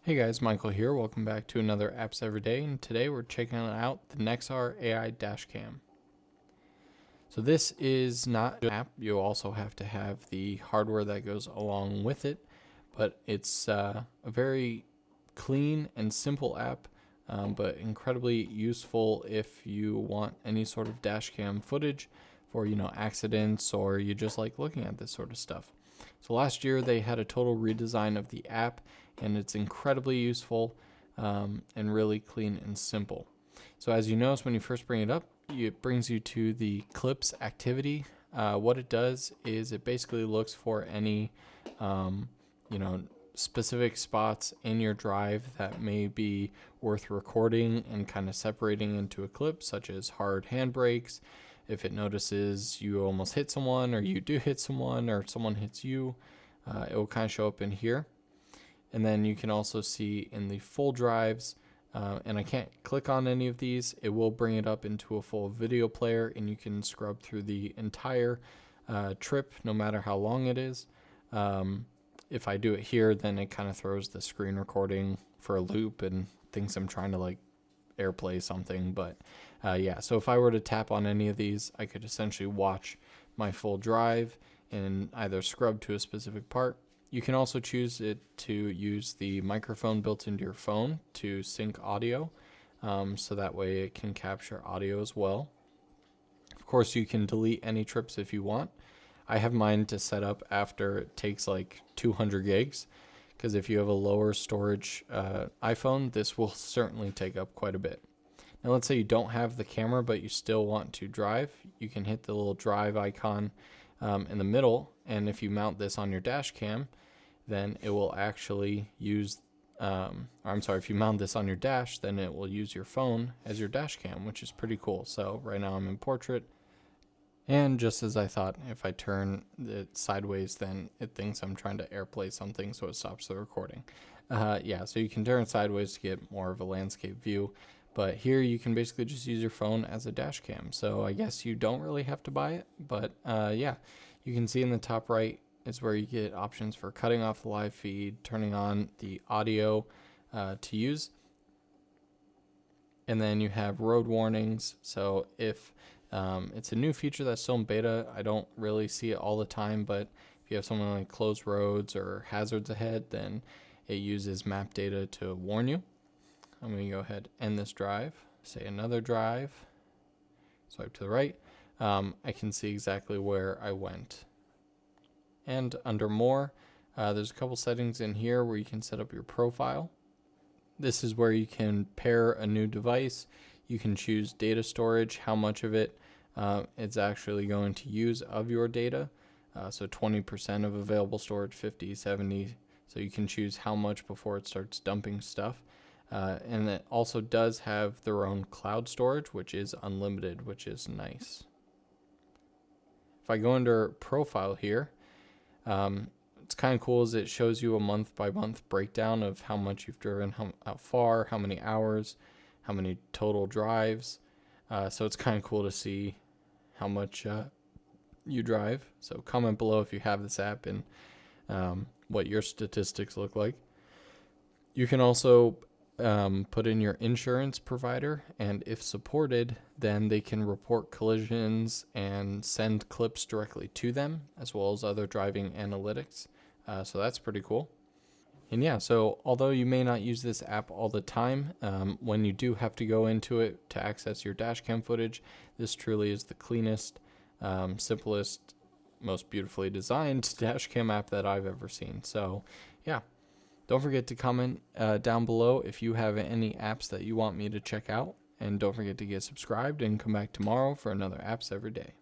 Hey guys, Michael here. Welcome back to another Apps Every Day, and today we're checking out the Nexar AI Dashcam. So this is not an app. You also have to have the hardware that goes along with it, but it's a very clean and simple app, but incredibly useful if you want any sort of dashcam footage for accidents, or you just like looking at this sort of stuff. So last year they had a total redesign of the app, and it's incredibly useful and really clean and simple. So as you notice when you first bring it up, it brings you to the clips activity. What it does is it basically looks for any specific spots in your drive that may be worth recording and kind of separating into a clip, such as hard handbrakes. If it notices you almost hit someone, or you do hit someone, or someone hits you, it will kind of show up in here. And then you can also see in the full drives, and I can't click on any of these, it will bring it up into a full video player, and you can scrub through the entire trip, no matter how long it is. If I do it here, then it kind of throws the screen recording for a loop and thinks I'm trying to like AirPlay something. But yeah, so if I were to tap on any of these, I could essentially watch my full drive and either scrub to a specific part. You can also choose it to use the microphone built into your phone to sync audio, so that way it can capture audio as well. Of course, you can delete any trips if you want. I have mine to set up after it takes like 200 gigs, because if you have a lower storage iPhone, this will certainly take up quite a bit. Now let's say you don't have the camera, but you still want to drive. You can hit the little drive icon in the middle, and if you mount this on your dash cam, then it will actually use, if you mount this on your dash, then it will use your phone as your dash cam, which is pretty cool. So right now I'm in portrait, and just as I thought, if I turn it sideways, then it thinks I'm trying to AirPlay something, so it stops the recording. Yeah, so you can turn it sideways to get more of a landscape view, but here you can basically just use your phone as a dash cam. So I guess you don't really have to buy it, but yeah, you can see in the top right is where you get options for cutting off the live feed, turning on the audio to use, and then you have road warnings. So if it's a new feature that's still in beta, I don't really see it all the time, but if you have something like closed roads or hazards ahead, then it uses map data to warn you. I'm going to go ahead and end this drive, say another drive, swipe to the right. I can see exactly where I went. And under more, there's a couple settings in here where you can set up your profile. This is where you can pair a new device. You can choose data storage, how much of it it's actually going to use of your data. So 20% of available storage, 50, 70. So you can choose how much before it starts dumping stuff. And it also does have their own cloud storage, which is unlimited, which is nice. If I go under profile here, it's kind of cool as it shows you a month by month breakdown of how much you've driven, how far, how many hours, how many total drives. So it's kind of cool to see how much you drive. So comment below if you have this app and what your statistics look like. You can also put in your insurance provider, and if supported, then they can report collisions and send clips directly to them, as well as other driving analytics. So that's pretty cool. And yeah, so although you may not use this app all the time, when you do have to go into it to access your dashcam footage, this truly is the cleanest, simplest, most beautifully designed dashcam app that I've ever seen. So yeah. Don't forget to comment down below if you have any apps that you want me to check out. And don't forget to get subscribed and come back tomorrow for another Apps Every Day.